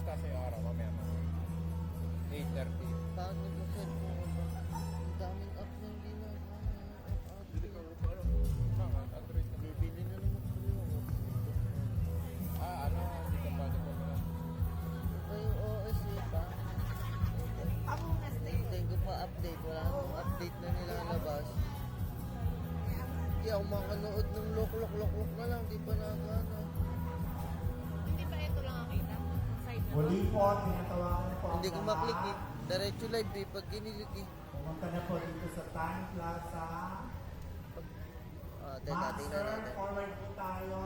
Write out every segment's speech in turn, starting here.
basta sa araw, mamaya na. 8:30. Bakit nagka-cellphone ko ba? Ang daming app na hindi na Bili ka mo para. Android na. bibili na naman ko yung Hindi ka pa ito na. Iba yung OS eh, pa. Hintayin ko pa update. Wala nang update na nilalabas. Hindi ako makanood ng lok na lang. Di pa nakakana. Hindi ba ito lang ang kita? Side na Muli po, tinatawagan po Hindi ko ang maklik eh. lahat. Diretso live eh. Pag ginilit eh. Pumunta na po dito sa Time Plaza. Teka, tingnan Master, natin. forward po tayo.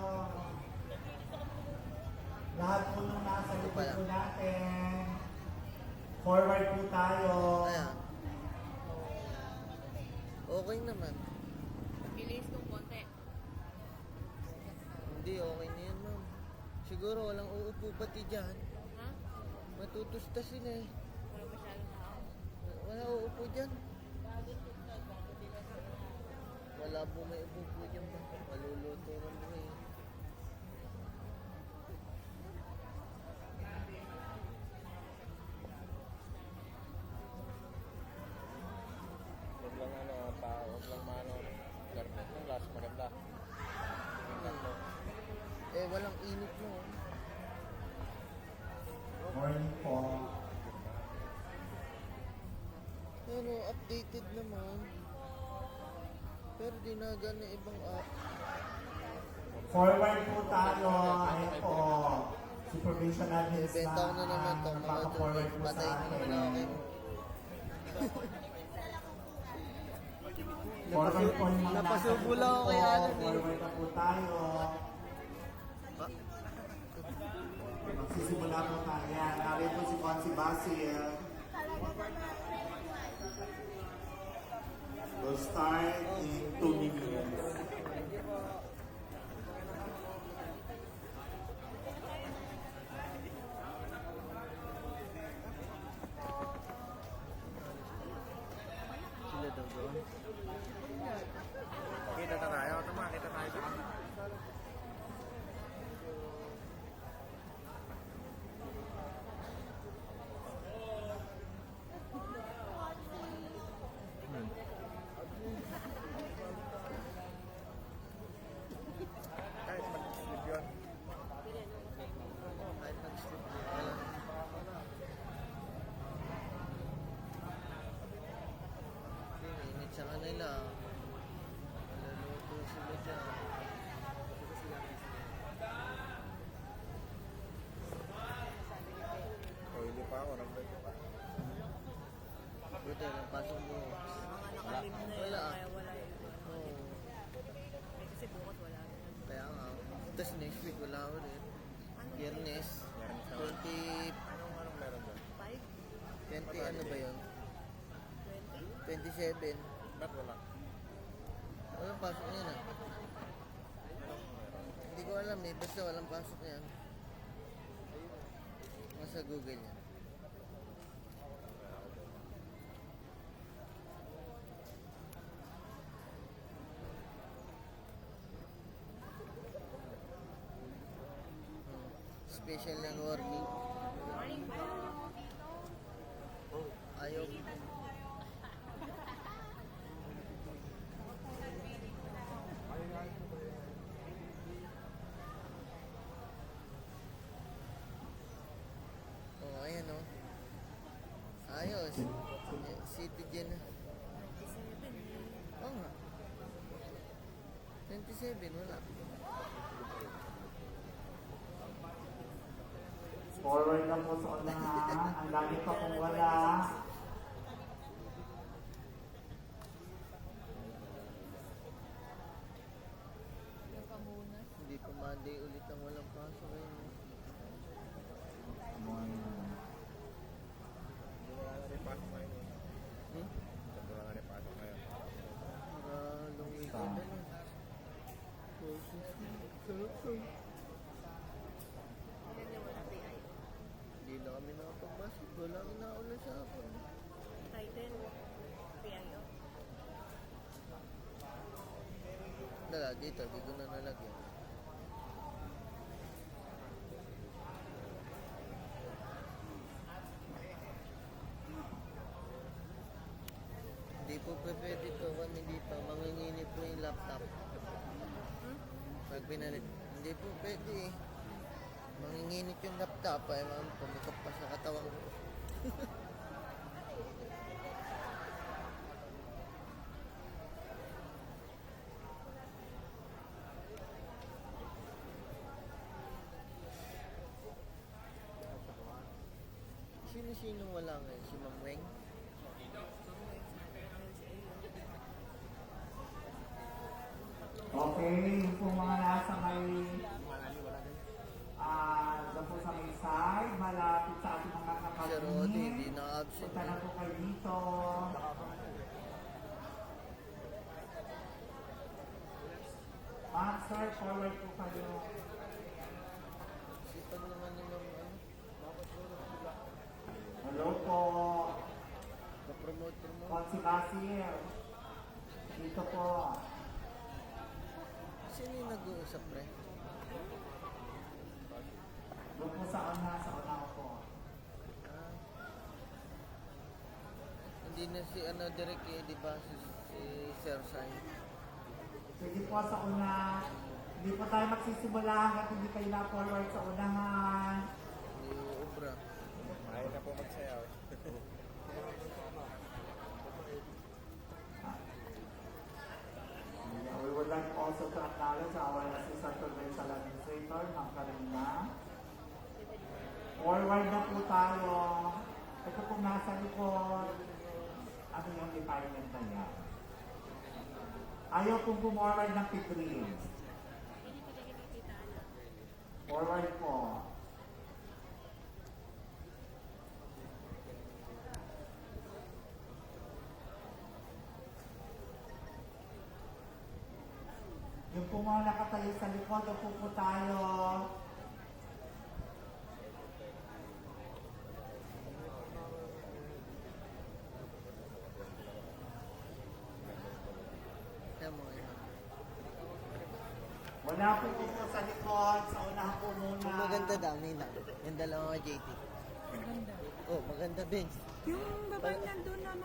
Lahat po nung nasa Ito likod pala. po natin. Forward po tayo. Ayan. Okay naman. Bilis kong konti. Hindi, okay na yan ma'am. Siguro walang uupo pati dyan. Ha? Matutusta sila eh. Wala masyadong tao. Wala uupo dyan. Wala po may upo dyan ba? Maluluto rin mo eh. Huwag lang huwag lang internet ng last maganda. Tatlo. Walang init mo. Morning po. Pero updated naman. Pero dinagan na ibang app. Forward po tayo. Ayun po. Supervision admin Ibenta ko na naman to. Mga nagpapa-forward po sa patayin mo akin. na ako. Forward po yung mga nasa Napasubo likod lang ako po. kay Alan eh. Forward na po tayo. Magsisimula po tayo. Yan. Narito po si Consi Basil. We'll start in 2 minutes. Sila daw doon. Kita na tayo. Kita tayo sa kanila. Kahit mag-sleep yun. Kahit nag-sleep din. Wala. Init sa kanila. Maluluto sila dyan. Hindi pa ako. Nag-break pa. Buti, nagpasok mo. Mga nakalim na yun. Wala. Kaya wala yun. Oo. Eh, kasi bukas wala na. Kaya nga. Tapos next week wala ko rin. Biyernes. 20... Anong meron doon? 5? 20 ano ba yun? 20? 27. Ba't wala? Walang pasok na yan ah. Hindi ko alam eh. Basta walang pasok na yan. Nasa Google yan. Special networking. Morning po. Ayaw. Oh, ayan oh. Ayos. City dyan na. 27. Oo nga. 27, wala. Forward na po sa unahan. Ang dami pa kung wala. Yung pamunas. Hindi pa Monday ulit ang walang pasok ngayon. Hindi wala na rin pasok ngayon. Hmm? Wala na rin pasok ngayon. Para long weekend na lang. Sarap to. Ilan yung wala PI? Hindi na kami nakapag-basketball. Ang inaulan sa hapon. Titan. PIO. Dito, di ko na nalagyan. po pwede po kami dito, manginginip po yung laptop. Pag pinalit, hindi po pwede eh. Manginginip yung laptop, ay ma'am, pumikap pa sa katawan ko. Sino wala ngayon? Si Ma'am Weng? Okay, yung po mga nasa may doon po sa may side, malapit sa ating mga Si Rodi, hindi kapatid. na-absent. Punta na po kayo dito. Sir, forward po kayo. Sipag naman ni Ma'am, ano? Hello po. Pa-promote. Konsi Basir. Dito po. Sino yung nag-uusap, pre? Doon po sa una po. Ah. Hindi na si ano direct eh, di ba? Si Sir Sai. Sige po sa una. Hindi po tayo magsisimula hanggat hindi kayo na-forward sa unahan. Hindi ubra. Ayaw na po magsayaw. We would like also to acknowledge our Assistant Provincial Administrator, Ma'am Karina. Forward na po tayo. Ito po nasa likod. Ano yung department na yan? Ayaw pong bumorward ng P3. Forward po. Yung po mga nakatayo sa likod, upo po tayo. Kaya mo yun. Wala po po sa likod, sa unahan po muna. Kung maganda daw, Nina. Yung dalawa JT. Maganda. Oh, maganda din. Yung babae nandun na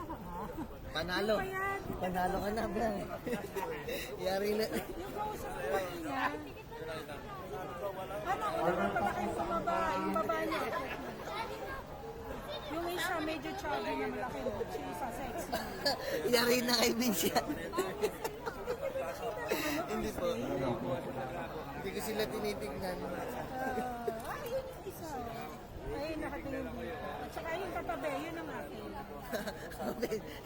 Panalo. Yung bayad. Panalo ka na, bro. Yari na. Yung kausap ko kanina. Ano, una pa kayo sa baba. Yung babae niya. Yung isa medyo chubby na malaki. Yung isa sexy. Yari na kay Vince yan. Hindi po. Hindi ko sila tinitignan. Yun yung isa. Ay, nakatingin dito. At saka yung katabi, yun ang akin.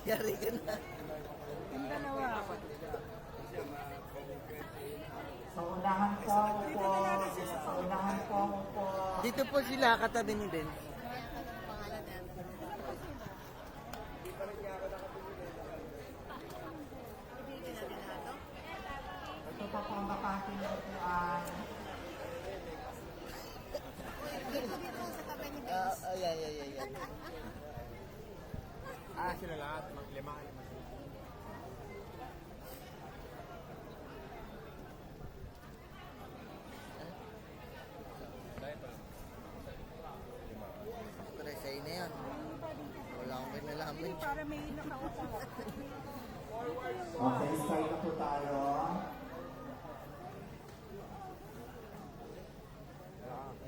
Yari ka na. Yung dalawa. Sa unahan po po. Sa unahan po po. Dito po sila katabi ni Ben. Ito pa po ang bakante ng upuan. Yan. Sila lahat. Lima. Pero sa'yo na yan. Wala akong kinalaman. Para may nakaupo. Okay, start na po tayo.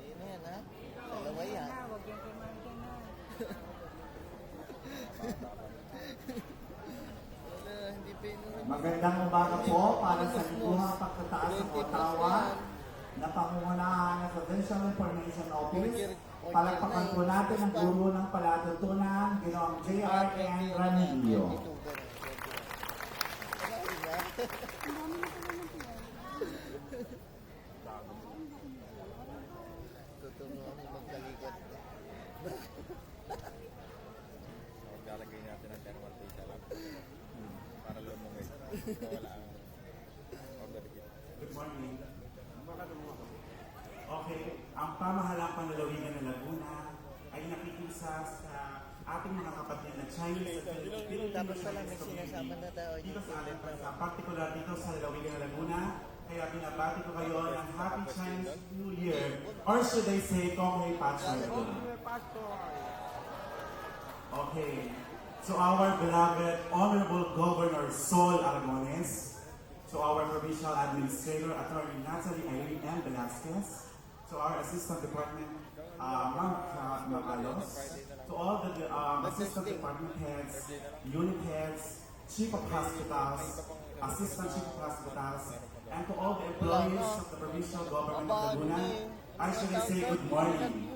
Ayun na yan, ha? Dalawa yan. Huwag yung kumain na. Wala, hindi pa yun. Magandang umaga po para sa likuhang pagtataas ng Ottawa na pangungunahan ng Provincial Information Office. Palagpakan po natin ang guro ng palatuntunan, Ginoong J.R.N. Ranillo. Tutulungan mo magkalikot. Maglalagay natin ang thermal paste sa lab. Para lumungay. Wala ang order kit. Good morning. Okay, ang pamahalang panlalawigan ng Laguna ay nakikisa sa ating mga kapatid na Chinese at Filipino Dapat pala may sinasama na tayo. dito sa ating bansa, particular dito sa lalawigan ng Laguna. Kaya binabati ko kayo ng Happy Chinese New Year, or should I say, Kong Hei Pachoy. Okay. to our beloved Honorable Governor Sol Aragones, to our Provincial Administrator Attorney Natalie Irene M. Velasquez, to our Assistant Department Ma'am Magalos, to all the Assistant Department Heads, Unit Heads, Chief of Hospitals, Assistant Chief of Hospitals, and to all the employees of the Provincial Government of Laguna, I should say good morning.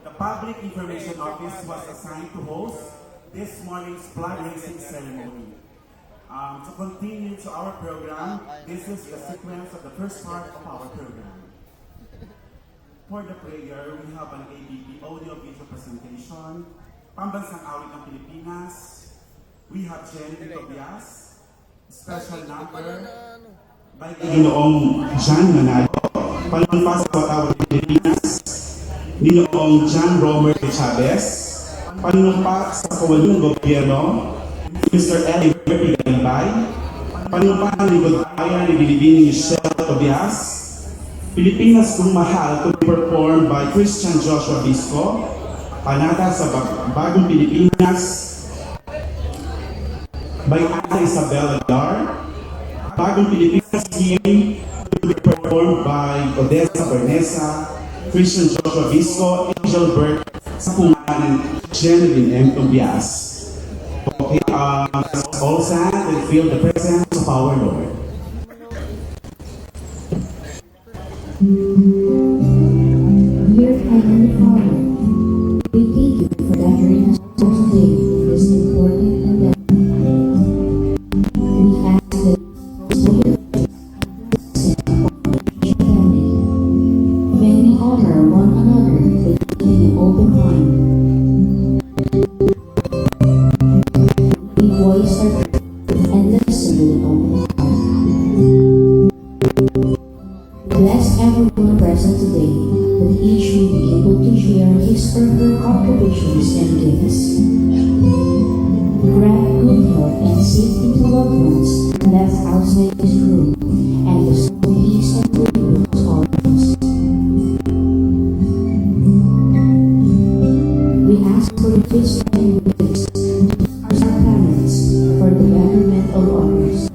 The Public Information Office was assigned to host this morning's flag raising ceremony. To continue to our program, this is the sequence of the first part of our program. For the prayer, we have an ABP audio-video presentation, Pambansang Awit ng Pilipinas. We have Jenny Tobias, special number by Ginoong John Manalo, Panumpas sa Awit ng Pilipinas, Ginoong John Robert Chavez, panumpa sa kawalung gobyerno, Mr. Eli Gambay, panumpa ng Ligod-Bayan ni Binibining Michelle Tobias, Pilipinas kung mahal to be performed by Christian Joshua Bisco, panata sa Bagong Pilipinas, by Ana Isabel Aguilar, Bagong Pilipinas hymn to be performed by Odessa Bernesa, Christian Joshua Bisco, Angel Bert, sa punganan Genevieve M. Tobias. Okay, let's all stand and feel the presence of our Lord. Dear Heavenly Father, we thank you for gathering us today in this important event. We ask that you family. May we honor one another with an open mind. We voice our truth and listen with an open heart. Bless everyone present today, that each will be able to share his or her contributions and gifts. Grant good health and safety to loved ones left outside this room, and bestow peace and goodwill to all of us. We ask for the wisdom and grace to our parents for the betterment of others.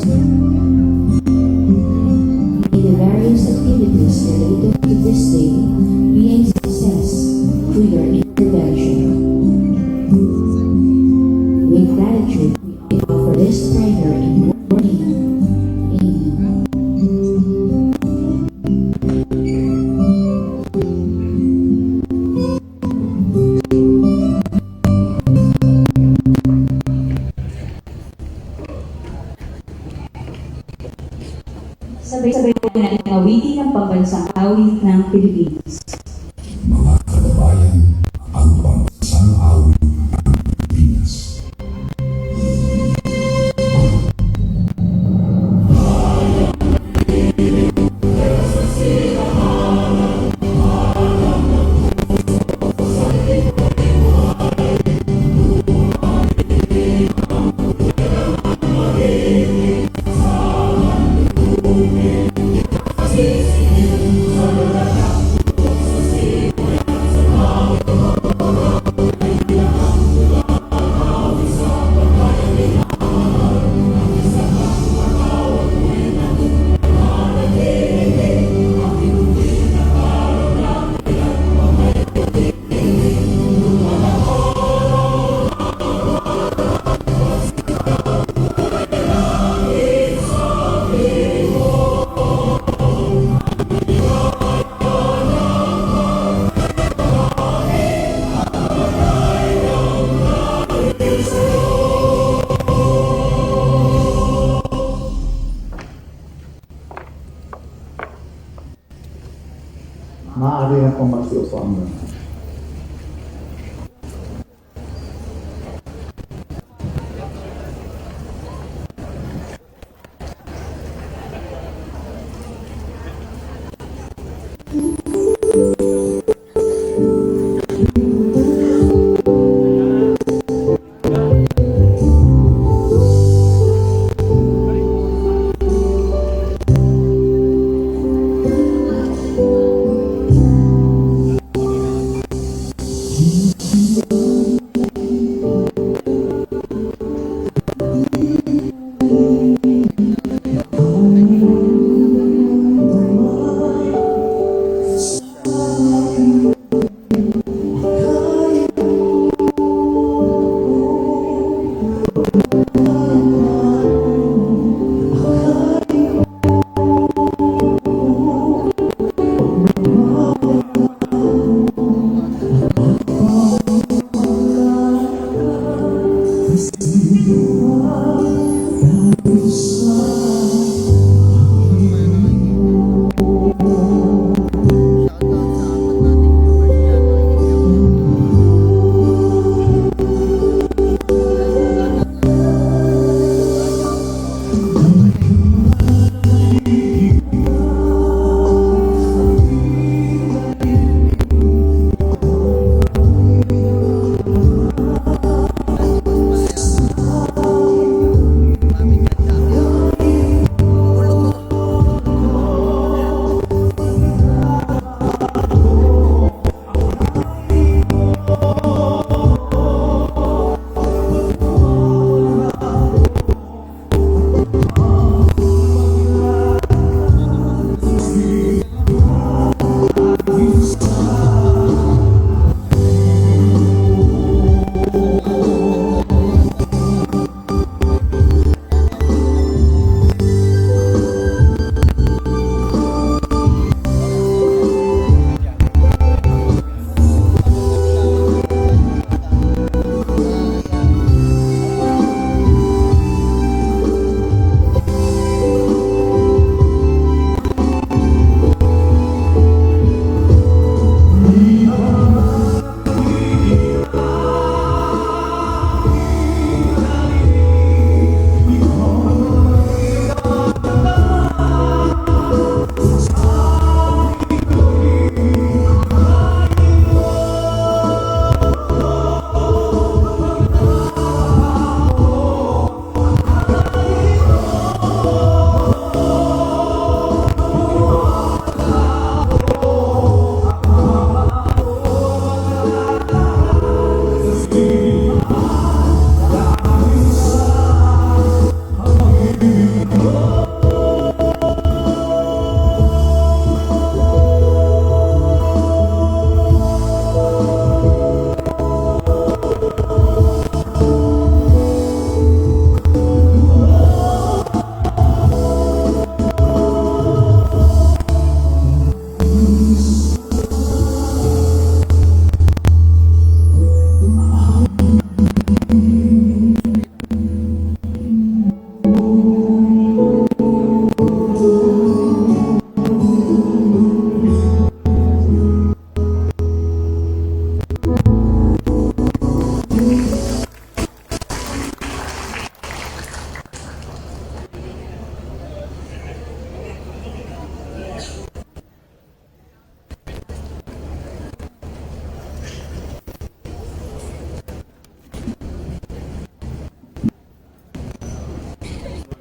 May the various activities related to this day be a success through your intervention. With gratitude, we offer this prayer in your name. Amen. Sabay-sabay po natin awitin ang pambansang awit ng Pilipinas. Mga kababayan, ang pambansang awit ng Pilipinas. Maaari na pong magsiupo ang mga.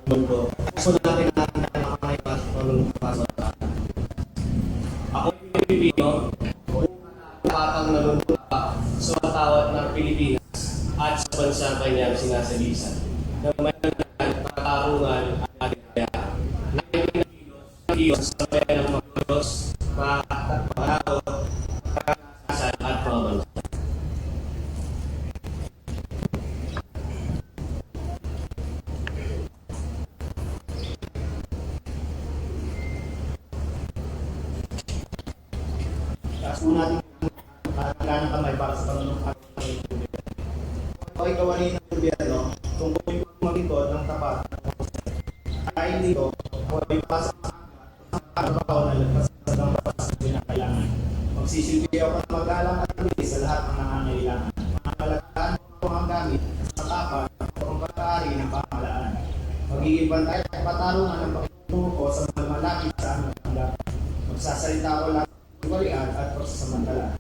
mundo. So natin natin ang mga ipasok. Ako Pilipino, batang nalulunta sa matawat ng Pilipinas at sa bansang kanyang sinasabisan. Na may katarungan at kaya. Nakikilos sa pera ng mga Diyos, mga tao, kakasan at mga bansa. Taas po natin ang kamay para sa panunungkat ng gobyerno. Ito ay gawain ng gobyerno tungkol yung maglingkod ng tapat. Dahil dito, ako ay pasok sa trabaho na nagpasad ng batas na pinakailangan. Magsisilbi ako ng magalang at bilis sa lahat ng nangangailangan. Pangalagaan ko ang gamit sa kapan o ang pag-aari ng pamahalaan. Magiging bantay at patarungan ng pagtungo ko sa mga malapit sa aming hanggapan. Magsasalita ko lang kalian at pagsasamantala.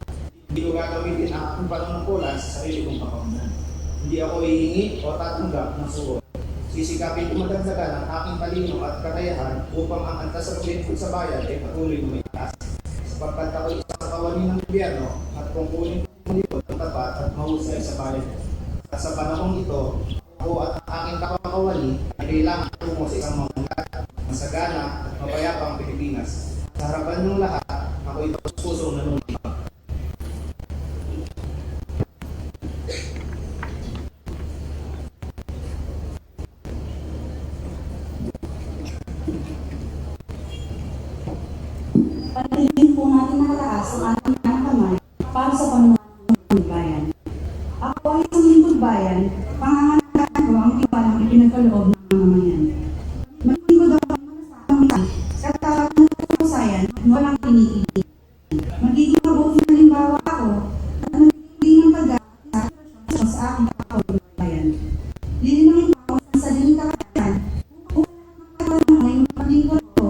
Hindi ko gagamitin ang aking panunungkulan sa sarili kong pakamunan. Hindi ako hihingi o tatanggap ng suwot. Sisikapin ko madagdagan ang aking talino at kakayahan upang ang antas sa paglingkod sa bayan ay patuloy na may taas. Sapagkat ako isang kawani ng gobyerno at kung kunin ko nito ang tapat at mahusay sa bayan. At sa panahong ito, ako at ang aking kakawani ay kailangan tungo sa isang mamungat, masagana at mapayapang Pilipinas. Sa harapan ng lahat, ako ito pusong nanunibag. Pagiging po natin nakataas ang ating mga kamay para sa pamumuhay ng bayan. Ako ay isang lingkod bayan, pangangalagaan ko ang tiwalang ipinagkaloob ng mga mamayan. Maglingkod ako ng malasakang katawag ng kapusayan, walang kinikilig. Magiging mabuting halimbawa ako at nagbibigay ng pag-asa sa aking kapakabayan. Lilinangin ko ang sariling kakayahan upang lahat ng katawan ay maglingkod ko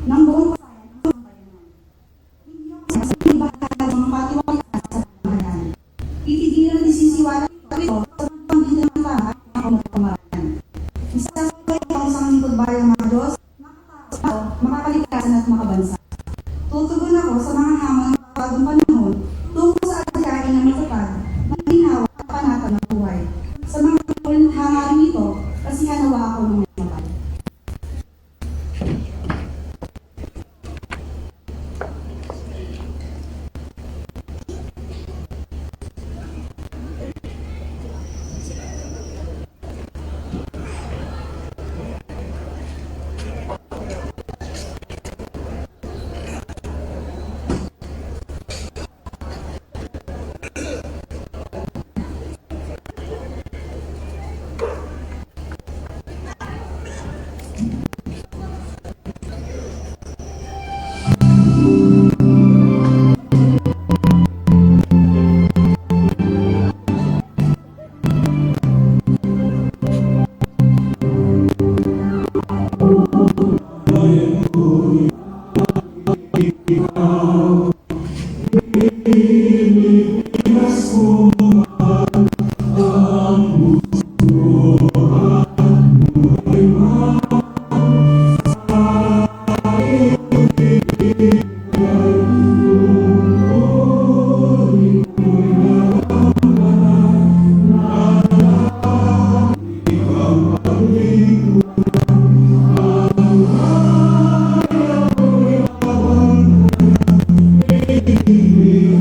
ng buong kasayan ng pambayanan. Hindi ako sa saling bahagi ng patiwala sa pambayanan. Titigilan at isisiwala ito sa pagpanggitan ng lahat ng pambayanan. Isasabay ang isang lingkod bayan mga Diyos, makakalikasan at makabansa. Tutugon ako sa mga hamon ng bagong panahon tungkol sa adhikain ng matapag, malinaw at panatag na buhay. Sa mga hangarin ito, kasi hanawa ako ng matapag.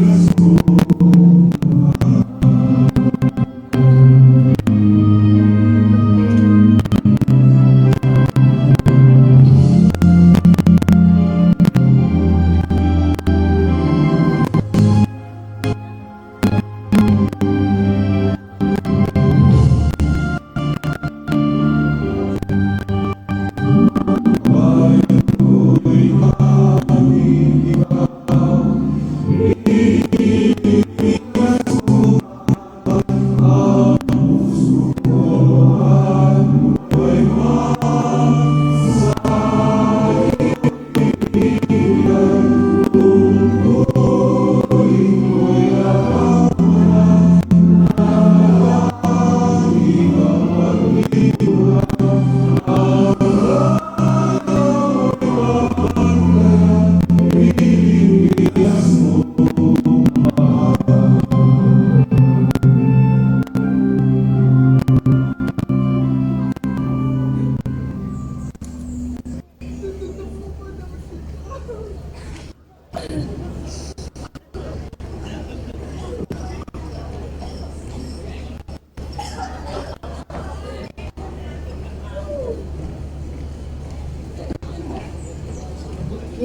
Yes.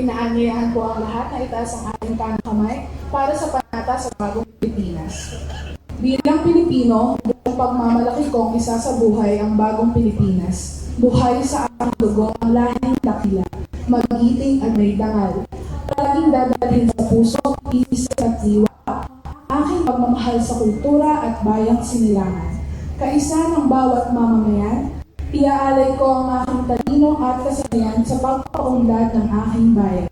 Inaanyayahan ko ang lahat na itaas ang ating kamay para sa panata sa bagong Pilipinas. Bilang Pilipino, buong pagmamalaki kong isa sa buhay ang bagong Pilipinas. Buhay sa aking dugo ang lahing dakila, magiting at may dangal. Palaging dadalhin sa puso, isip at diwa, aking pagmamahal sa kultura at bayang sinilangan. Kaisa ng bawat mamamayan, iaalay ko ang aking talino at kasanayan sa pagpaunlad ng aking bayan.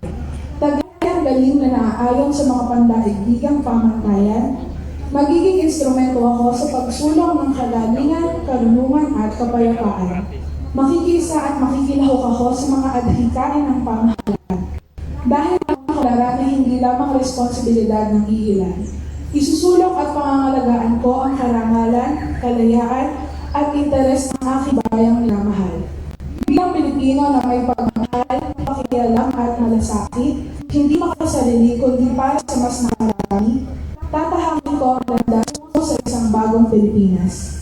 Tagay ang galing na naaayon sa mga pandaigdigang pamantayan, magiging instrumento ako sa pagsulong ng kagalingan, karunungan at kapayapaan. Makikisa at makikilahok ako sa mga adhikain ng pamahalaan. Dahil ang kalara na hindi lamang responsibilidad ng iilan. Isusulong at pangangalagaan ko ang karangalan, kalayaan, at interes ng aking bayang minamahal. Bilang Pilipino na may pagmamahal, pakialam at malasakit, hindi makasarili kundi para sa mas nakarami, tatahangin ko ang landas ko sa isang bagong Pilipinas.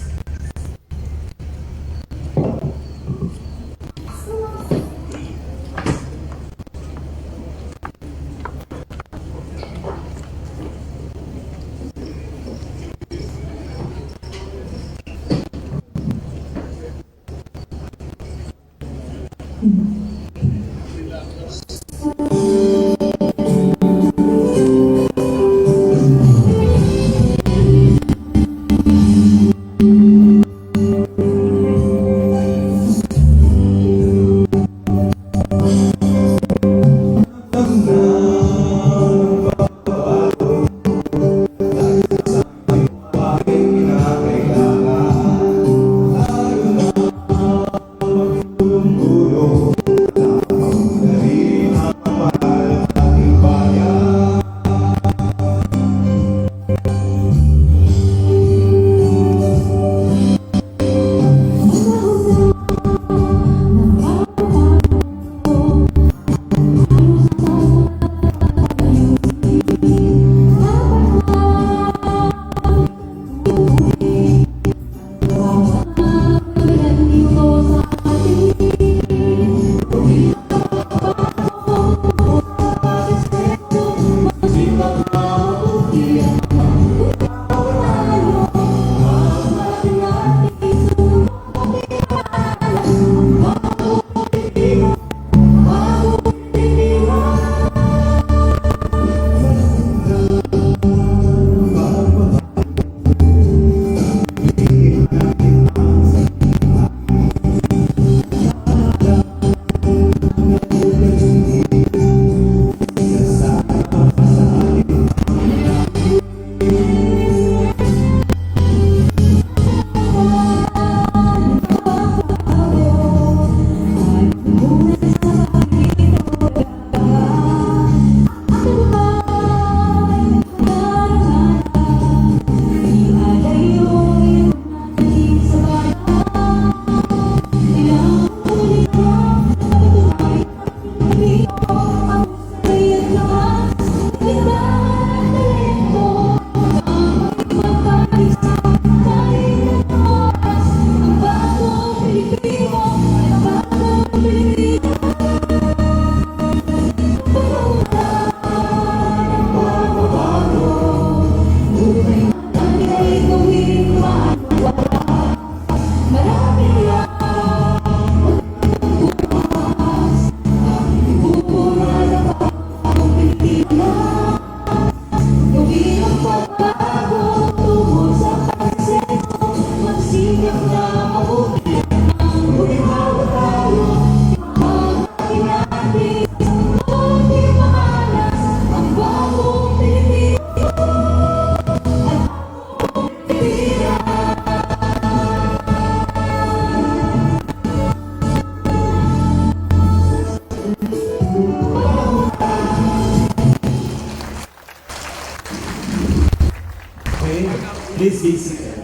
Please be seated.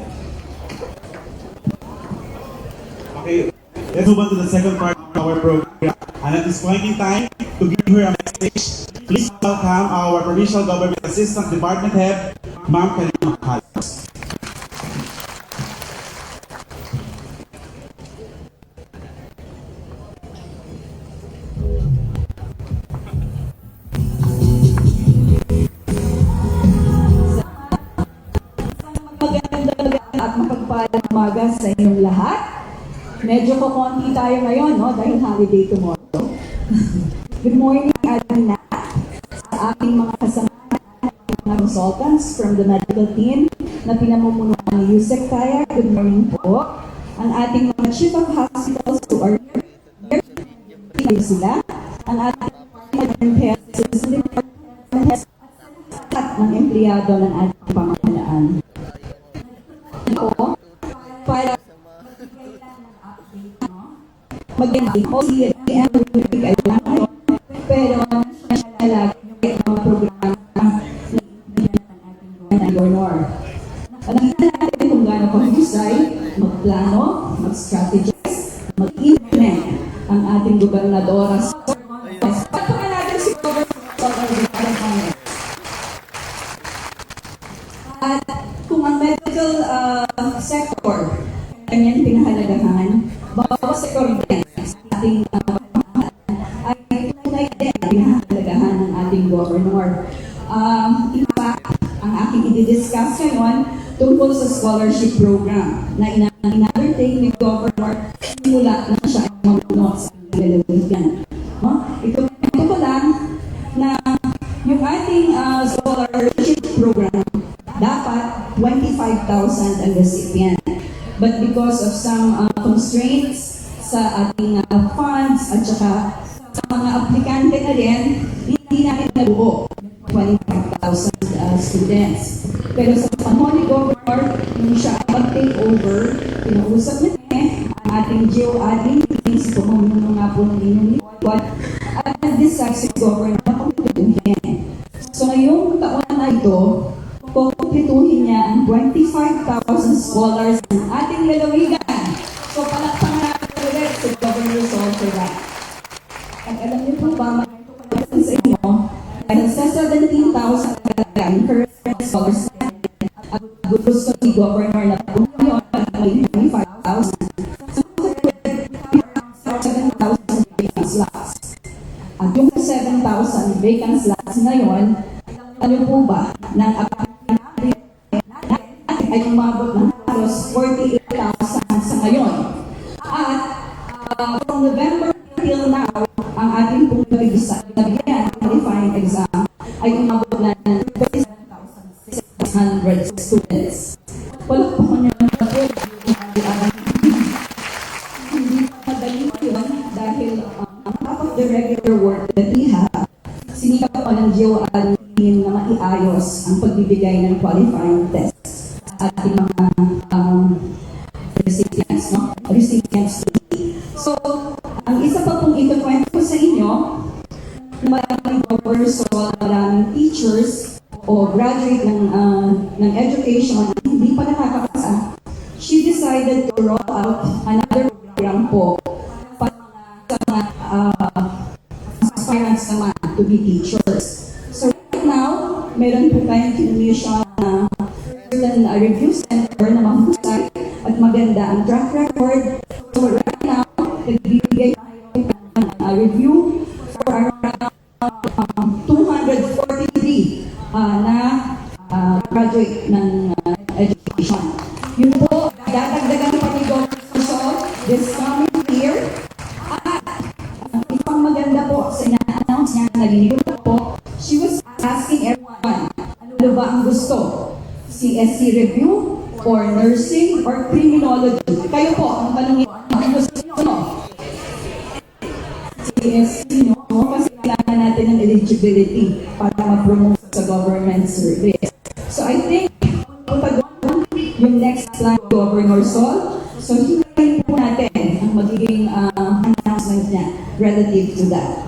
Okay, let's move on to the second part of our program. And at this point in time, to give her a message, please welcome our Provincial Government Assistant Department Head, Ma'am Karina Macalos. mapagpalang umaga sa inyong lahat. Medyo kukonti tayo ngayon, no? Dahil holiday tomorrow. Good morning, Alina, sa aking mga kasama, mga consultants from the medical team na pinamumunuan ni Yusek Kaya. Good morning po. Ang ating mga chief of hospitals who are here sila. Ang ating mga health at ng empleyado ng ating pamahalaan. Ito, para magandang o siya ang kailangan, pero lagi ang mga programa ng Governor. Alam natin kung gaano kahusay, magplano, mag-strategize, mag-implement ang ating gobernadora. Pagpakan natin si Governor. At kung ang medical sector kanyang pinahalagahan, bawat sektor din sa ating ay tunay din ang pinahalagahan ng ating governor. In fact, ang aking i-discuss ngayon tungkol sa scholarship program na ina-undertake ni Governor simula na siya ay mamunod sa Lalawigan. Ito ko lang na yung ating scholarship program dapat 25,000 ang recipient. But because of some constraints sa ating funds at saka sa mga aplikante na rin, hindi natin nabuo 25,000 students. Pero sa panahon ni Governor, nung siya mag-take over, pinausap niya ang ating geo-admin teams, pumumuno nga po ng inyong lingkod, at nag-decide si Governor na pagpituhin. So ngayong taon na ito, kumpletuhin niya ang 25,000 scholars ng ating lalawigan. So palakpakan natin ulit si Governor Sol for that. At alam niyo po ba, magpapalagay sa inyo, dahil sa 17,000 talaga ang current scholars natin, at gusto ni Governor na po yun, maging 25,000. So 7,000 vacant slots. At yung 7,000 vacant slots na yun, ano po ba, ng ay umabot ng halos 48,000 sa ngayon. At from November till now, ang ating pong nabigyan qualifying exam ay umabot na ng 37,600 students. Wala po kanya ng hindi madali yun dahil on top of the regular work that we have, sinikap pa ng geo-admin na maiayos ang pagbibigay ng qualifying tests ating mga recipients, no? Recipients. So, ang isa pa pong ikakwento ko sa inyo, maraming governors o maraming teachers o graduate ng education na hindi pa nakakapasa, she decided to roll out another program po para sa mga aspirants naman to be teachers. So, right now, meron po tayong kinumission na review center na mahusay at maganda ang track record. So right now, nagbibigay tayo ng review for around 243 na graduate ng education. Yun po, dadagdagan pa ni Dr. Sol this coming year. At isang maganda po sa ina-announce niya, narinig ko po, she was asking everyone, ano ba ang gusto? CSC review, or nursing, or criminology. Kayo po, ang tanongin, ang gusto nyo? CSC, no? Kasi kailangan natin ng eligibility para ma-promote sa government service. So I think, yung next plan, Governor Sol, so hintayin po natin ang magiging announcement niya relative to that.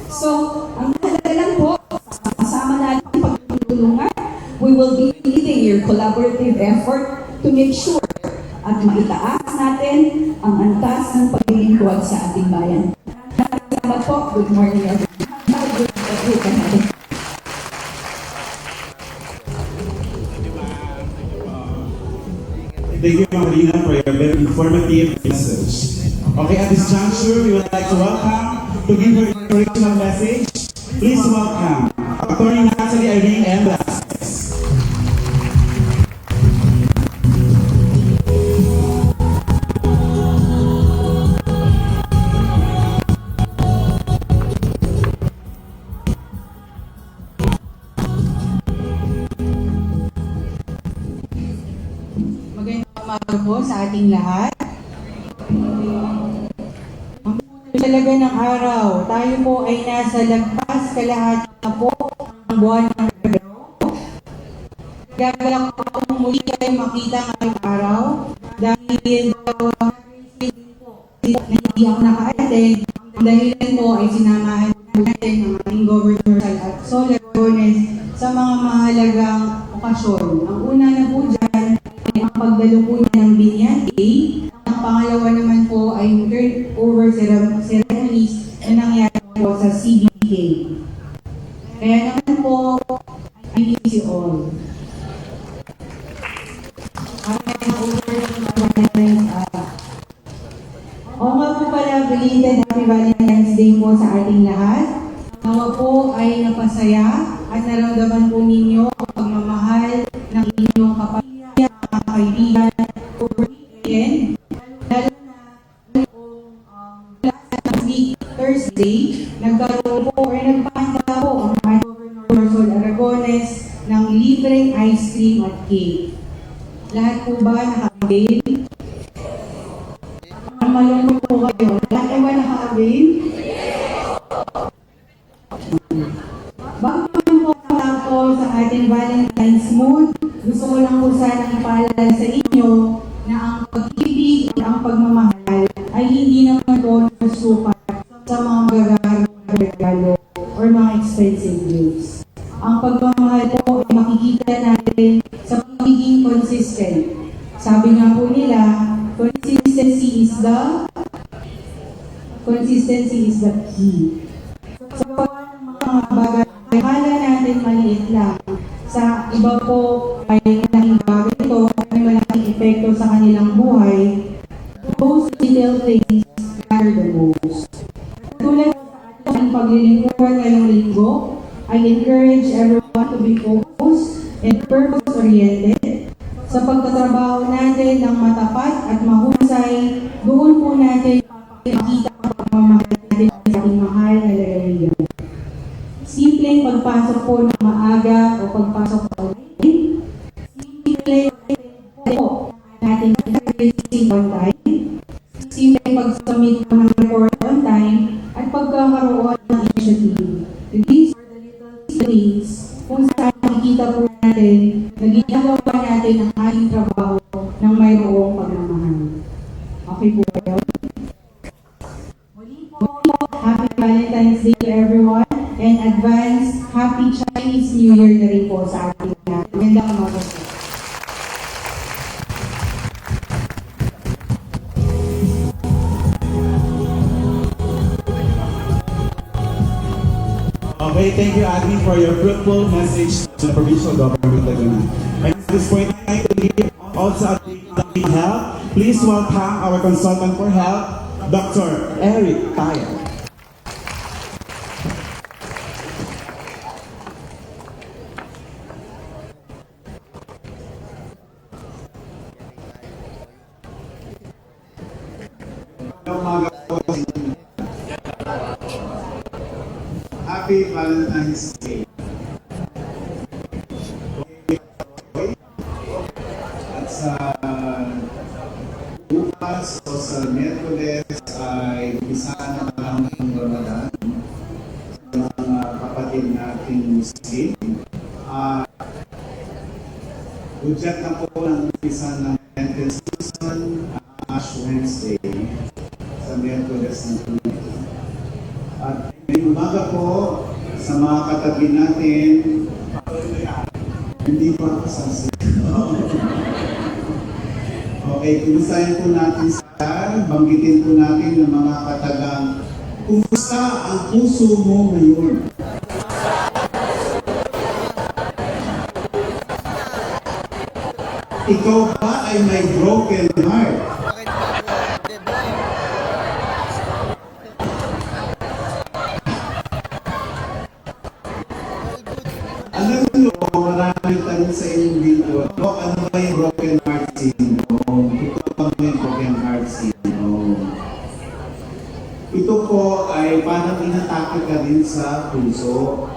So, ang halaga lang po, kasama natin ang pagtutulungan, we will be needing your collaborative effort to make sure at maitaas natin ang antas ng paglilingkod sa ating bayan. Salamat po. Good morning, everyone. Thank you, Ma'am Rina, for your very informative message. Okay, at this juncture, we would like to welcome, to give her inspirational message, please welcome Attorney Natalie Irene M. Velasquez. umaga po sa ating lahat. Ang talaga ng araw, tayo po ay nasa lagpas kalahati na po ng buwan ng Pebrero. Gagalak po akong muli kayo makita ngayong araw dahil hindi ako naka-attend. Ang dahilan po ay sinamahan po natin ng ating Governor Sol Aragones sa mga mahalagang okasyon. Ang una na po dyan ay ang pagdalo po niya ng Binyan Day. Ang pangalawa naman po ay yung turnover ceremonies na nangyari po sa CBK. Kaya naman po, I miss you all. Oo nga po pala, belated Happy Valentine's Day po sa ating lahat. Nawa po ay napasaya at naramdaman po ninyo ang pagmamahal ng inyong kapamilya, mga kaibigan, over weekend. Lalo na last week, Thursday, nagkaroon po or nagpahanda po ang Governor Sol Aragones ng libreng ice cream at cake. Lahat po ba naka-avail? Malungkot po kayo. Lahat po ba naka-avail? Bago po ako sa ating Valentine's mood, gusto ko lang po sanang ipaalala sa inyo na ang pag-ibig at ang pagmamahal ay hindi naman po nasusukat sa mga magagarang regalo or mga expensive gifts. Ang pagmamahal po ay makikita natin sa pagiging consistent. Sabi nga po nila, consistency is the key. Sa paggawa ng mga bagay, akala natin maliit lang. Sa iba po ay malaking bagay ito, ay malaking epekto sa kanilang buhay. Those little things matter the most. Tulad sa ating paglilingkuran ngayong linggo, I encourage everyone to be focused and purpose-oriented. Sa pagtatrabaho natin ng matapat at mahusay, doon po natin makita ang pagmamahal natin sa ating mahal na lalagyan. Simpleng pagpasok po ng maaga o pagpasok po ulit. Simpleng po natin tracing on time. Simpleng pag-submit po ng report on time at pagkakaroon ng initiative. These are the little things kung saan makikita po natin na ginagawa natin ang ating trabaho ng mayroong pagmamahal. Okay po kayo? Muli po, Happy Valentine's Day to everyone and advance Happy Chinese New Year na rin po sa ating lahat. Magandang umaga po. Okay, thank you, Admin, for your fruitful message to the provincial government of Laguna. And at this point, I would give also a help. Please welcome our consultant for health, Dr. Eric Tayo. Happy Valentine's Day. At sa bukas o sa Miyerkules ay umpisa na lang ng Ramadan sa mga kapatid nating Muslim. Udyat na po ng umpisa ng Lenten season, Ash Wednesday sa Miyerkules na Tuloy. At may umaga po sa mga katabi natin, hindi pa ako sasagot. Okay, kumustahin po natin sila, banggitin po natin ng mga katagang, kumusta ang puso mo ngayon? Ikaw ba ay may broken heart? Alam nyo, maraming tanong sa inyong dito. Ano ba yung broken heart syndrome? Ito ba yung broken heart syndrome? Ito po ay parang inatake ka rin sa puso.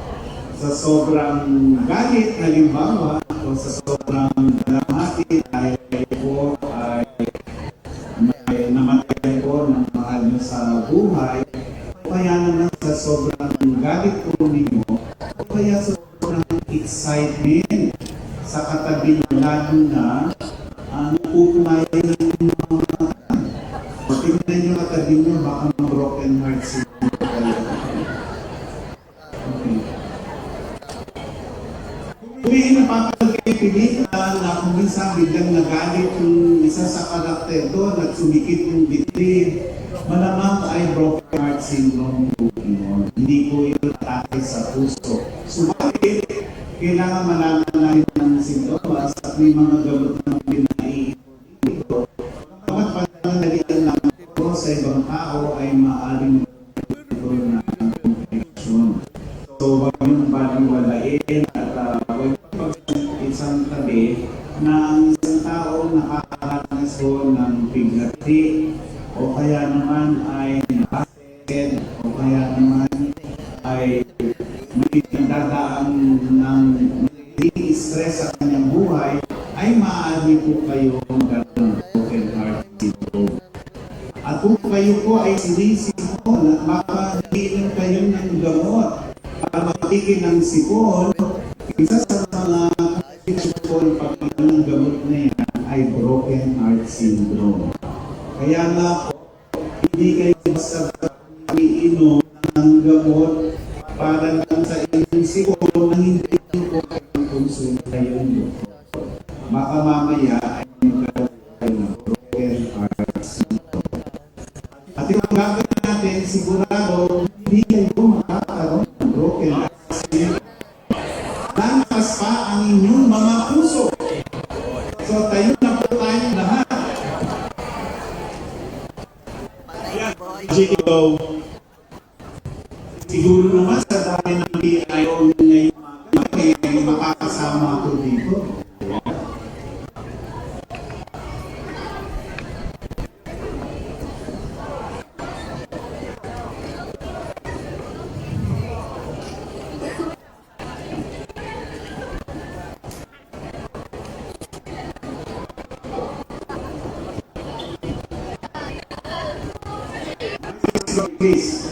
Sa sobrang galit, halimbawa, o sa sobrang dalamhati, dahil po excitement sa katabi ng lalo na napupunayan ng mga tingnan nyo katabi nyo, baka broken heart sila kayo. Okay. Kung napapanood kayo pelikula na kung minsan biglang nagalit yung isa sa karakter doon at sumikip yung dibdib, malamang ay broken heart syndrome po yun. Hindi po yun atake sa puso. Subalit, kailangan malaman natin ng sintomas at may mga gamot na pinaiipon dito. Kapag pananalian lang po sa ibang tao ay maaaring magkaroon na infection. So, huwag yung baliwalain at huwag isang tabi na ang isang tao nakakaranas po ng pighati o kaya naman ay nakasakit o kaya naman ay may nagdadaan ng stress sa kanyang buhay ay maaari po kayo magkaroon ng broken heart syndrome. At kung kayo po ay sinisipon at makahilin kayo ng gamot para matigil ng sipon, isa sa mga sipon pag ng gamot na yan ay broken heart syndrome. Kaya nga po, hindi kayo basta umiinom ng gamot para lang sa inyong sipon na hindi po kayong konsulta yun. Baka mamaya ay magkaroon kayo ng broken heart syndrome. At yung gagawin natin, sigurado, hindi kayo makakaroon ng broken heart syndrome. Lalakas pa ang inyong mga puso. So tayo na po tayong lahat. Siguro naman sa dami ng PIO ngayong mga makakasama ako dito. Please.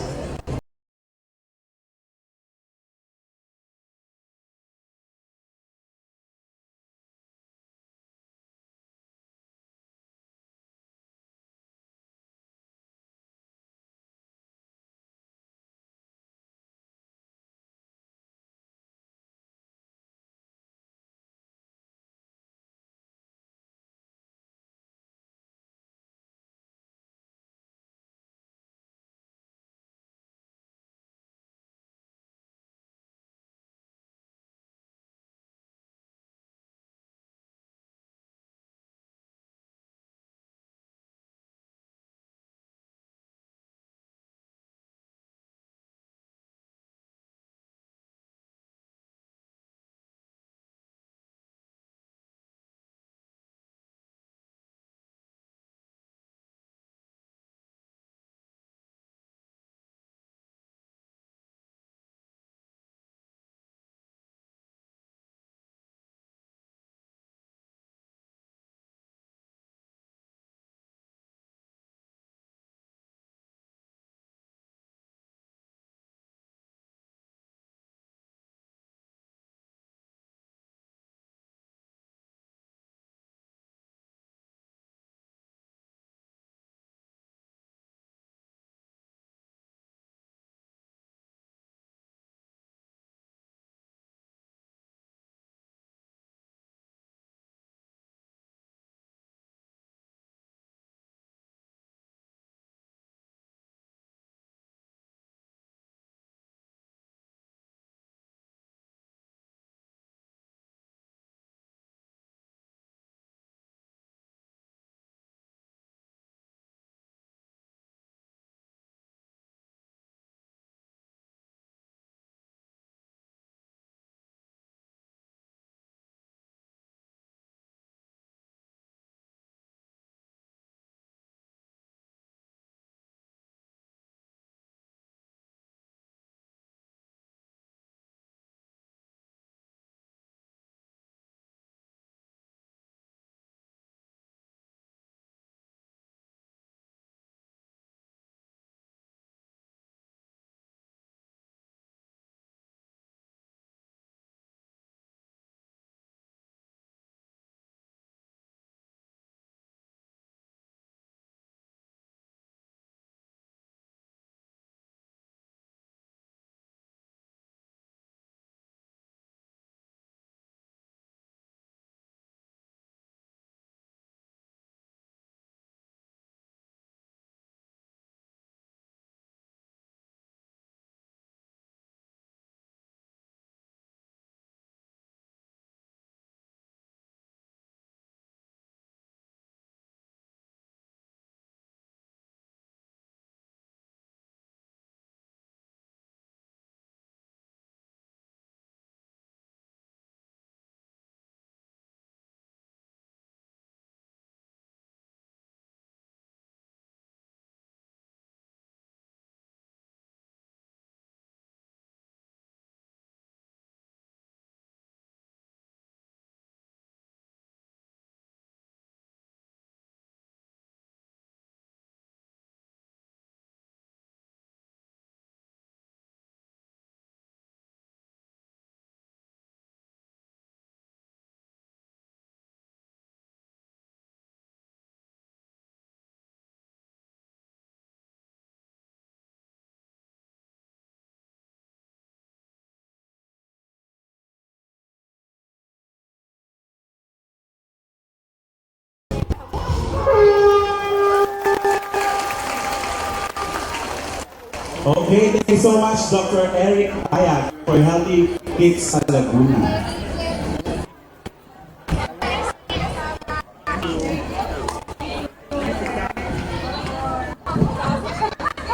Okay, thank you so much, Dr. Eric Ayag, for Healthy Kids sa Laguna.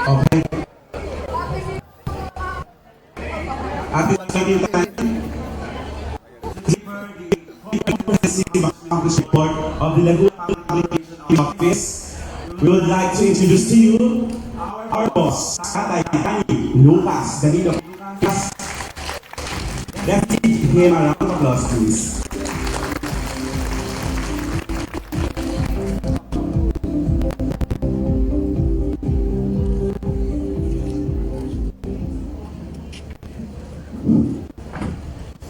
Okay. Ating pagkakita Campus Report of the Laguna Public Office, we would like to introduce to you our boss, Tatay Danny Lucas Danilo. Let's give him a round of applause, please.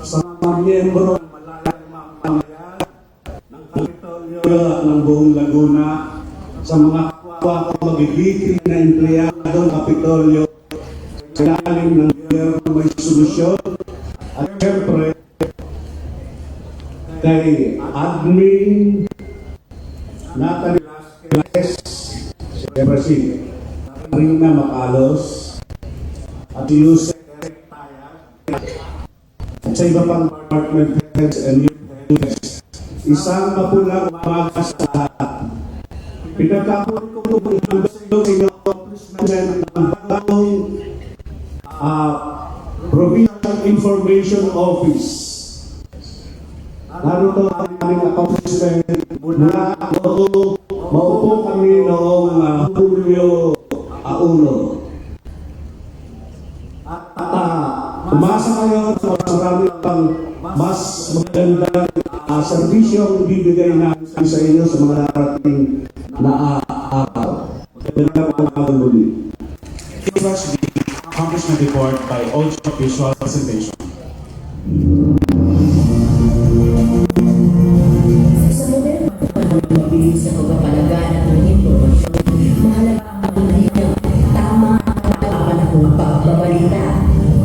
Sa mga miyembro ng mamamayan ng Kapitolyo ng buong Laguna, sa mga kapwa ko magiging na empleyado ng Kapitolyo, sa ilalim ng gobyerno may solusyon, at syempre, kay Admin Natalie Velasquez, syempre si Rina Macalos, at Yusek Eric Tayag, at sa iba pang department heads and youth heads, isang mapulang umaga sa lahat. Pinagkakulit ko po ang sa inyo ang bagong Provincial Information Office. Narito ang aming accomplishment mula noong maupo kami noong Hulyo 1. Umasa kayo sa marami pang mas magandang serbisyong bibigay namin sa inyo sa mga darating na araw. Magandang umagang muli. Give us the accomplishment report by audio visual presentation. Sa modern pagpapabilis sa pagpapalaganap ng impormasyon, mahalaga ang pagpapalinaw, tama at nakapanahong pagbabalita.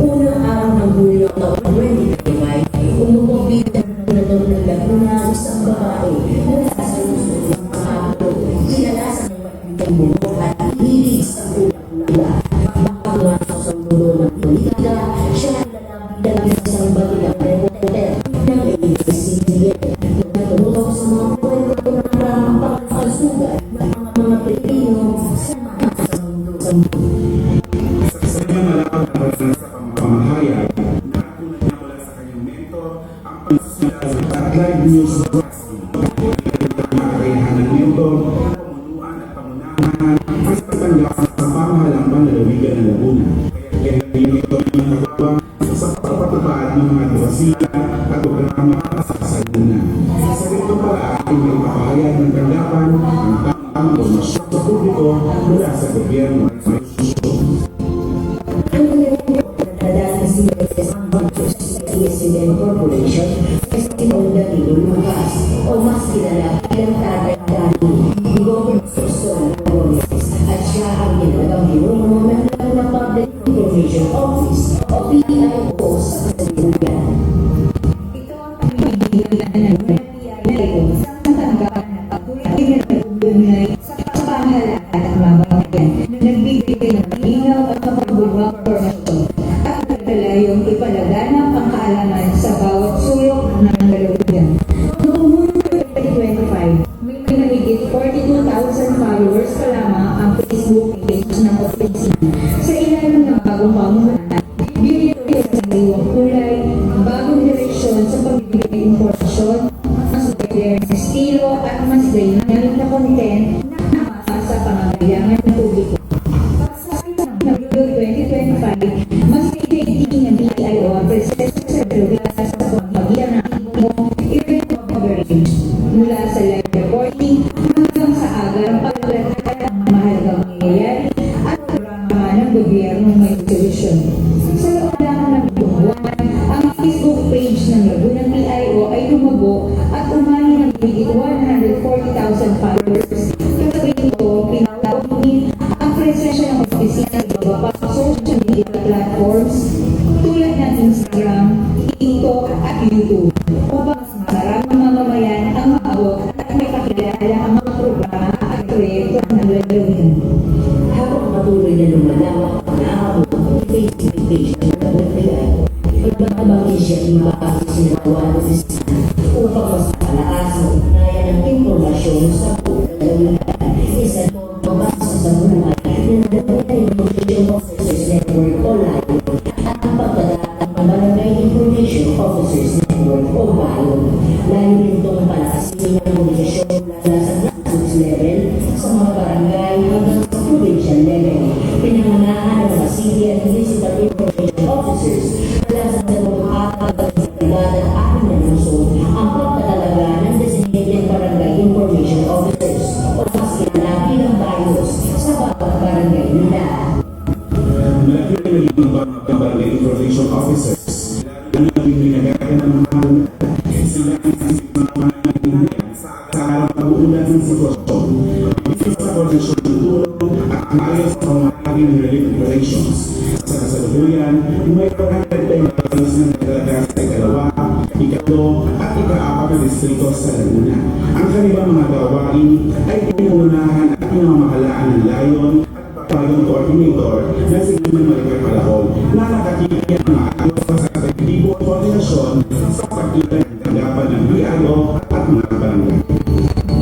Unang araw ng Hulyo taong 2025, umupong bilang gobernador ng Laguna ang isang babae mula sa lungsod ng Pangatlo, kilala sa mga matindang bulong at hilig sa ula-ula. Bago nga sa mundo ng politika, siya ay bilang isang batilang reporter ng ABS-CBN. Natulong sa mga kwento ng maraming pagkakasugat ng mga Pilipino sa mga mundo. Sa kanyang malakang kabalan sa pamahayag, natuloy niya mula sa kanyang mentor ang pagsusunod sa Tagline News Broadcasting. Nakakayahan ng mentor, pamunuan at pamunahan ay patanggap sa pamahalang panlalawigan ng Laguna. Kaya mentor ng nagawa sa pagpapatupad ng mga diwasila at programa sa Laguna. Sa ganito para ating may papahayag ng tanggapan ang tamang impormasyon sa publiko mula sa gobyerno at may susunod. ABS-CBN Corporation ay Sinoong Danilo Lucas o mas kilala bilang Tatay Danny, ni Governor Sol Gomez, at siya ang nilagang binuno ng Laguna Public Information Office o PIO sa kasalukuyan. Ito ang pinibigyan ng PIO sa tanggapan ng pagkulay na nagulunay sa pamahalaan ng mamamayan na nagbibigay ng linaw at mapagulwang impormasyon at nagkalayong ipalaganap ang kaalaman sa bawat sulok ng lalawigan. Noong Hulyo 2025, may mahigit 42,000 followers pa lamang ang Facebook page ng opisina sa ilalim ng bagong pamunuan. Binito sa sariwang kulay, bagong direksyon sa pagbibigay ng impormasyon, mas modern na estilo at mas dynamic na content na makasa pangangailangan ng publiko. Pagsabi ng Hulyo 2025, mas pinigting ng PIO ang presensya sa lugar sa pamamagitan ng event coverage mula sa live reporting hanggang sa agarang paglalatag ng mahalagang mangyayari at programa ng gobyernong may solusyon. Sa loob lamang ng buwan, ang Facebook page ng Laguna PIO ay lumago at umani ng higit 140,000 followers. Kasabay nito, pinatawagin ang presensya ng opisina sa iba pang social media platforms tulad ng Instagram, TikTok at YouTube upang mas maraming mamamayan ang maabot at may kakilala ang mga programa at proyekto ng lalawigan. Habang patuloy na lumalawak ang mga barangay information officers. Lalo na binigyan ng mga sila sa pag-uulat ng sitwasyon. Dito sa koordinasyon ng tulong at maayos sa mga relief operations. Sa kasalukuyan, may 110 pesos na nagdalaga sa ikalawa, ikatlo at ika-apat na distrito sa Laguna. Ang kanilang mga gawain ay pinuunahan at pinamamahalaan ng layon at bagong coordinator na si Gimon Maricar Palahol na nakatiyak ng maayos sa epektibong koordinasyon sa pagitan ng tanggapan ng BIO at mga barangay.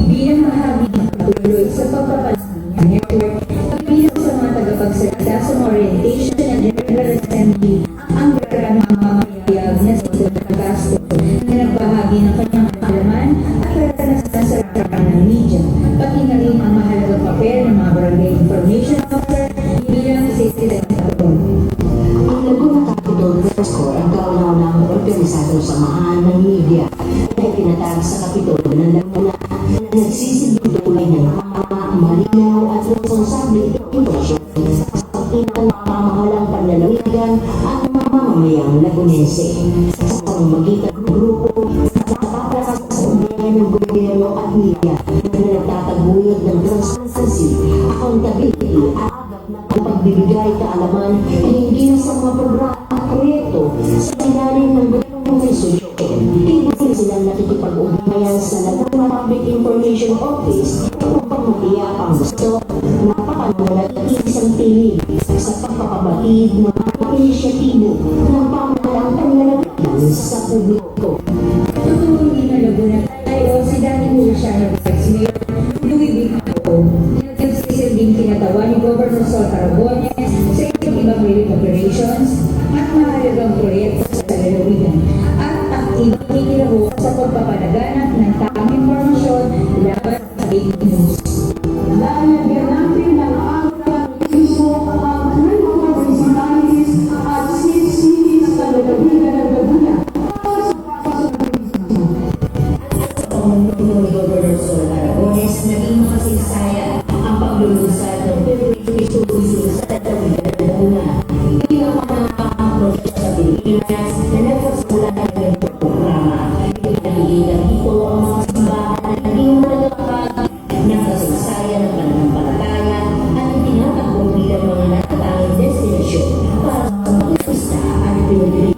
Bilang bahagi ng patuloy sa pagpapalaki ng network, kabilang sa mga tagapagsalita sa orientation at general assembly, ang garamang mamayayag na si Dr. Castro na nagbahagi ng kanyang kaalaman at karanasan sa harapan ng media, pati na rin ang mahalagang papel ng mga barangay information officer bilang citizen control. Ang Laguna Capital Press Corps ang kauna-unahang organisadong samahan ng media na itinatag sa Kapitolyo ng Laguna na nagsisilbing tulay ng tama, malinaw at responsable impormasyon sa pinakamahalang panlalawigan at mamamayang Lagunense sa pamamagitan ng grupo sa papakas sa ugnayan ng gobyerno at media na nagtataguyod ng transparency, accountability at ang pagbibigay kaalaman ay hindi na sa mga programa at proyekto sa ilalim ng gobyernong may solusyon. Hindi silang nakikipag-ugnayan sa Laguna Public Information Office upang matiyak ang gusto na papananalating isang tinig sa pagpapabatid ng mga inisyatibo ng pamahalaang panlalawigan sa publiko. Tutuloy na Laguna tayo si Danny Murciano Vice Mayor Louis Vico na nagsisilbing kinatawa ni Governor Sol Carabones sa iba't relief operations at mahalagang proyekto sa lalawigan at aktibong ikinahon sa pagpapalaganap ng tamang impormasyon laban sa fake news. Lalagyan natin ng ang iso ang mga municipalities at cities sa lalawigan ng Laguna. Noong Governor Sol Carabones, naging makasaysayan ang paglulunsad ng Philippine Tourism sa lalawigan ng Laguna. Bilang mga proyekto sa Pilipinas na nagpasimula ng ganitong programa. Pinagiging ito ang mga simbahan na naging malagapag ng kasaysayan ng pananampalataya at itinatakbo bilang mga natatanging destinasyon para sa mga turista at Pilipino.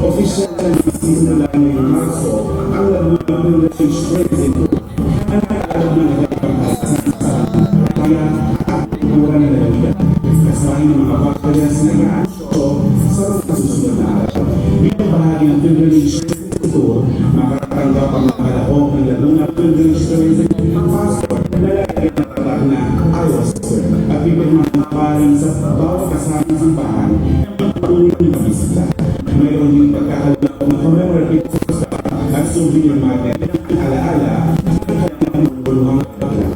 Official na nagsisimula ngayong Marso ang Laguna Pilgrimage President na nakaalam na nagpapakasan sa kaya at kultura ng lalawigan. Kasamahin ng mga pagkayas na nag-aansyo sa mga susunod na araw. Bilang bahagi ng Pilgrimage President Tour, makatanggap ang mga kalahok ng Laguna Pilgrimage President Passport na lalagyan ng tatak na ayahuasca at pipirmahan paring sa bawat kasamang simbahan ng patuloy ng bisita. Mayroon din pagkakalap ng commemorative poster at souvenir magnet ng alaala ng kanilang buluhang pagkakalap.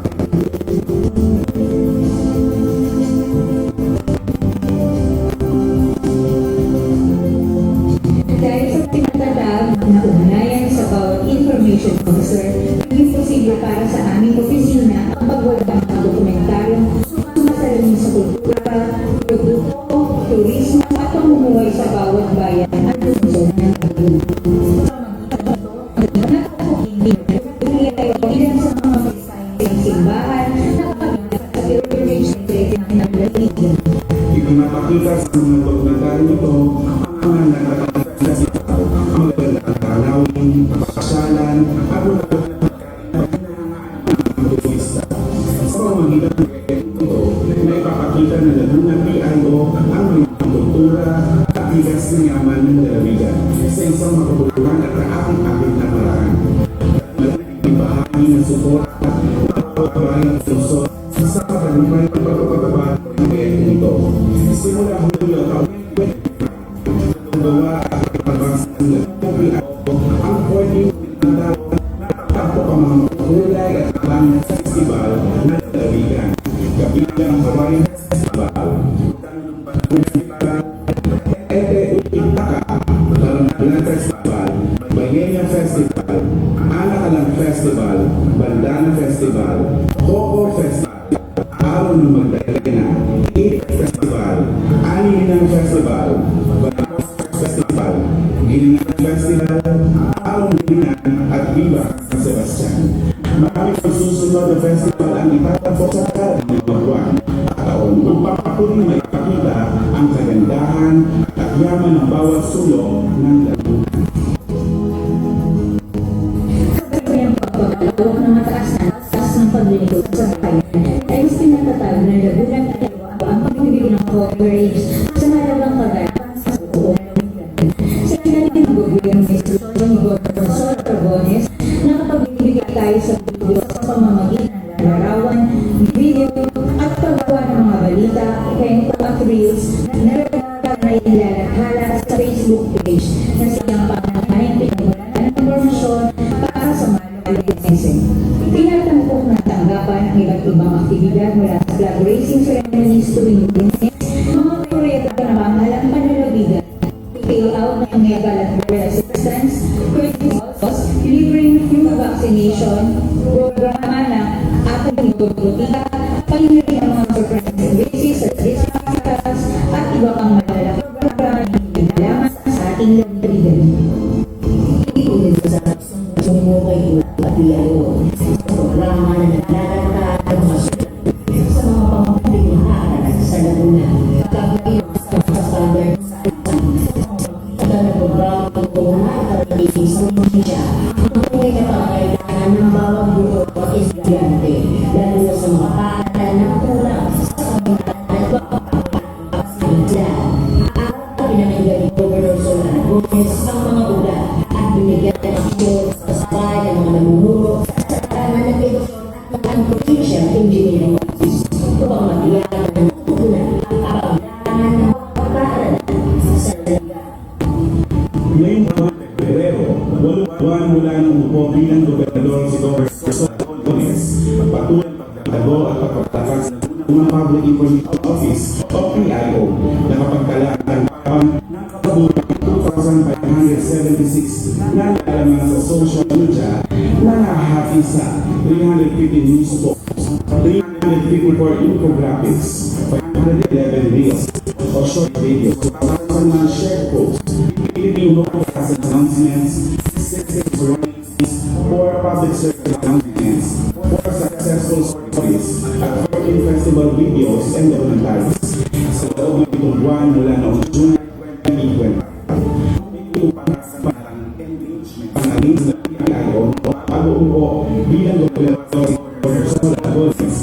Dahil sa pinatatag na ugnayan sa bawat information officer, naging posible para sa aming opisina ang pagwalang ng dokumentaryong sumasalamin sa kultura, produkto, turismo at pamumuhay sa bawat bayan at lungsod ng Laguna. Ilan sa mga may simbahan na kabilang sa pilgrimage ng lalawigan. Ipinapakita sa mga dokumentaryo ito ang mga nakakasasita, ang magandang tanawin, pasyalan, at mga turista. Sa pamamagitan ng ito, na ipapakita na Laguna PIO ang may kultura at bigas ng yaman ng lalawigan sa isang makabuluhan at kaakit-akit na paraan. Naging bahagi ng suporta at pagbabayang lungsod sa pagkalimay ng pagpapagawa ng proyekto ito. Simula Hulyo taon 2020, gawa at pagpapagasa ng Laguna PIO ang 40 na natapos ang mga kulay at abang festival ng lalawigan. Kabilang ang Hawaiian Festival, Barangay Festival, Bayenya Festival, Alakalang Festival, Bandana Festival, Hoko Festival, Araw ng Magdalena, 8th Festival, Aninang Festival, Barangos Festival, Gilingan Festival, Arong Gilingan at Viva San Sebastian. Marami pang susunod na festival ang itatapos sa karang ng buwan at taon upang papunin na ipakita ang kagandahan at yaman ng bawat sulok ng Laguna. Ang pagpapalawak ng mataas ng paglilingkod sa bayan ay mas pinatatag ng Laguna ang pagbibigay ng coverage sa halagang kagaya sa buong Laguna. Sa ilalim ng gobyerno ni Gobernador Sol Aragones, nakapagbibigay tayo sa video sa pamamagitan ng larawan, video at paggawa ng mga balita, kwento at reels na ilalakhala sa Facebook page na siyang pangangahin pinagmulan ng informasyon para sa malalaking. Tinatampok na tanggapan ang iba't ibang aktibidad mula sa flag raising ceremonies tuwing Lunes, mga proyekto na pamahalang panlalawigan, payout ng medical at medical assistance, calls, libreng flu vaccination, programa ng ating politika, palinari ng mga surprise basis sa disasters at iba pang malalaking programa na lamang sa ating lalawigan. Iulit sa sumukay at PIO sa programa na naglalakad ng mga sa mga pampublikong haaran sa Laguna. Pagkakayo sa standard sa programa ng tunay at pagiging sa media ang tunay na pangailangan ng bawat grupo at estudyante, lalo na sa mga paaralan ng kulang sa kabilang at pagkakasin. At pinananggal ni Gobernador Sol Aragones ang mga ulat at binigyan ng aksyon sa sabay ng mga namumuno sa karangan ng edukasyon at ng provincial engineering office upang matiyagan ng tutunan at kapaglanan ng pagkakaaralan sa Laguna. Ngayong buwan ng Pebrero, 8 buwan mula nang umupo bilang gobernador si Gobernador Sol Aragones, patuloy pagdadago at pagpapatakas ng Public Information Office o PIO na kapagkalaan ng kabulang 2,576 na nalaman sa social media na nahahati sa 350 news posts, 354 infographics, 511 reels o short videos, 1,000 mga share posts, 81 podcast announcements, 66 warnings, 4 public service announcements, 4 successful stories, at 14 festival videos and documentaries sa loob ng 7 buwan mula noong June 2020. Pangalinis na PIO o pag-uupo bilang gobernador si Gobernador Sol Aragones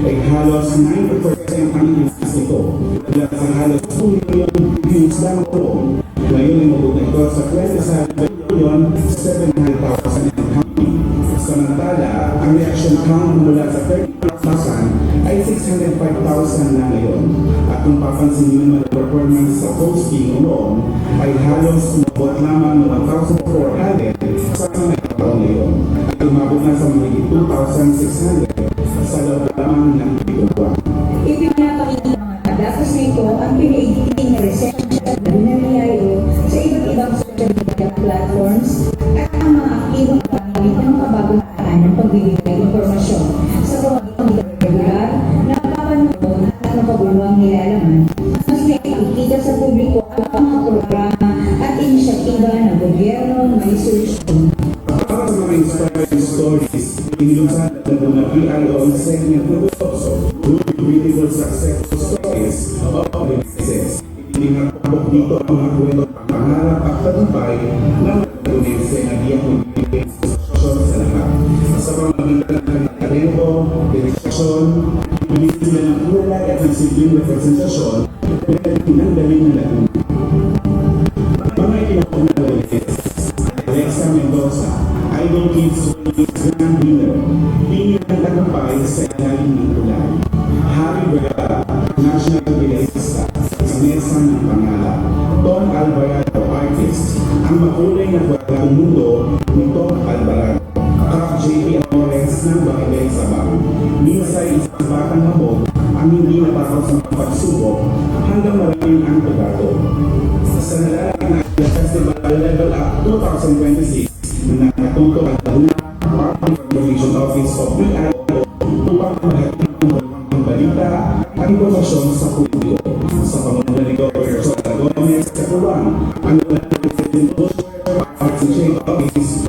ay halos 90% ang inas nito mula sa halos 2 million views lamang po. Ngayon ay mabot na ito sa 27,700,000 and counting. Samantala, ang reaction count mula sa 30,000 ay 605,000 na ngayon. At kung papansin niyo naman ang performance sa posting noon ay halos umabot lamang ng 1,400 sa mga taon ngayon. At umabot na sa mga 2,600 sa loob lamang ng 7 buwan. Ipinapakita ng mga datos na ito ang pinaigiting na research at PIO sa iba't ibang social media platforms at ang mga aktibong pamimit ng mga bagong paraan ng pagbibigay impormasyon sa pamamagitan ng regular, napapanood at napagulawang nilalaman. Mas naipakita sa publiko ang mga programa at inisyatiba ng gobyerno na isolusyon. Para sa mga inspiring stories, inilusan ng PIO ang segment na Bukso, Beautiful Successful Stories of Businesses. Itinatapok dito ang mga kwento ng pangarap at tagumpay ng mga Lagunense na diyak magbibigay sa sosyon sa lahat. Sa pamamagitan ng kanilang talento, direksyon, ibigay sila ng kulay at ng silbing representasyon ng pinanggaling ng Laguna. Mga itinapok na Lagunense, Alexa Mendoza, Idol Kids Grand Winner, Pingin ng tagumpay sa ilalim ng kulay. Harry Vergara, National Bilaista, sa mesa ng pangalan. Tom Alvarado, Artist, ang makulay na kwalitang mundo ni Tom Alvarado. Kap J.P. Amores ng Bailey Sabang. Minsan isang batang habog ang hindi natakot sa mga pagsubok hanggang maraming ang pagbato. Sa nalalaki na Festival Level Up 2026 na nakatuto ang Laguna Public Information Office o PIO upang mahatid ang balita impormasyon sa publiko. Sa pamumuno ni Governor Sol Aragones, Katuwang, ang President Arts and Trade Office,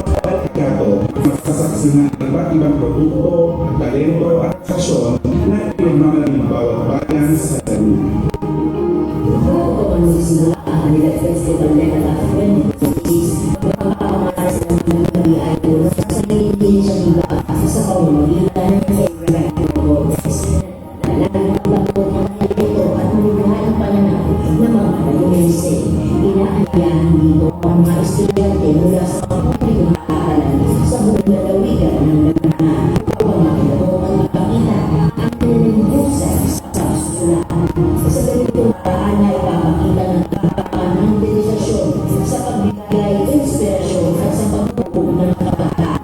Kato, masasaksihan ng iba't ibang produkto, talento at aksyon na pinagmamalang ng bawat bayan sa Laguna. Bago magsimula ang kanilang festival na Kalaf 2026, magpapakamalas ng mga ay tulad sa inisyatiba sa pamamagitan ng Federal Congress. Laging maglabot ng talento at maligay ang pananaw ng mga Aragonense. Inaanyayahan dito ang mga estudyante mula sa mga publikong paaralan sa buong lalawigan ng Laguna upang makilahok at ipakita ang kanilang husay sa pagsusulat. Sa ganitong paraan ay ipapakita ng kapakaan ng dedikasyon sa pagbigay inspirasyon at sa pagpupuno ng kabataan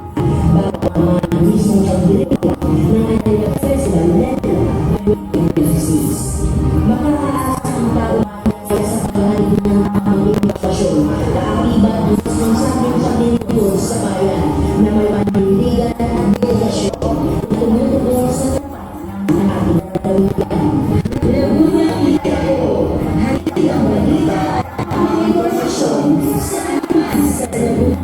bago ang mga mismong pagdirekta ng Anila Festival Network 2026. Makakaasa ang tao sa paghahalin ng mga edukasyon, kaakibat ang responsabling pagdirektor sa bayan na may panindigan at dedikasyon na tumutukoy sa tapat ng ating lalawigan. Laguna Ikaw, hatid ang balita at ang impormasyon saan man sa Laguna.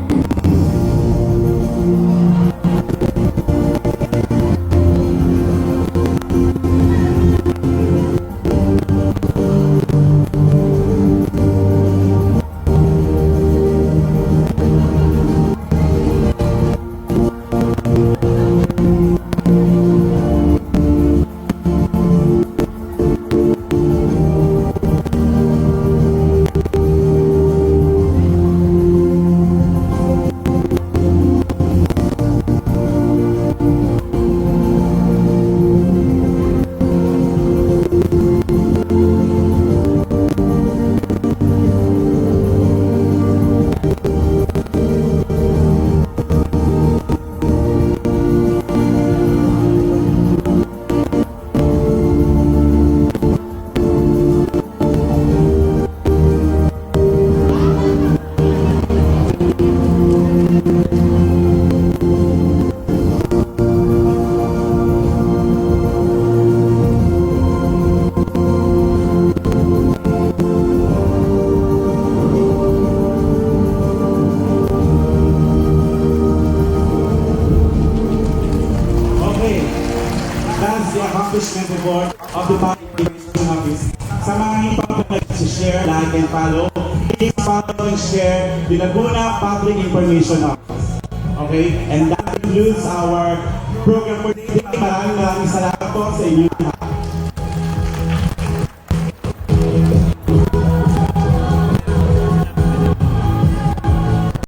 That's the accomplishment report of the Public Information Office. Sa mga hindi pa nag-share, like and follow, please follow and share the Laguna Public Information Office. Okay? And that concludes our program for today. Maraming salamat po sa inyo.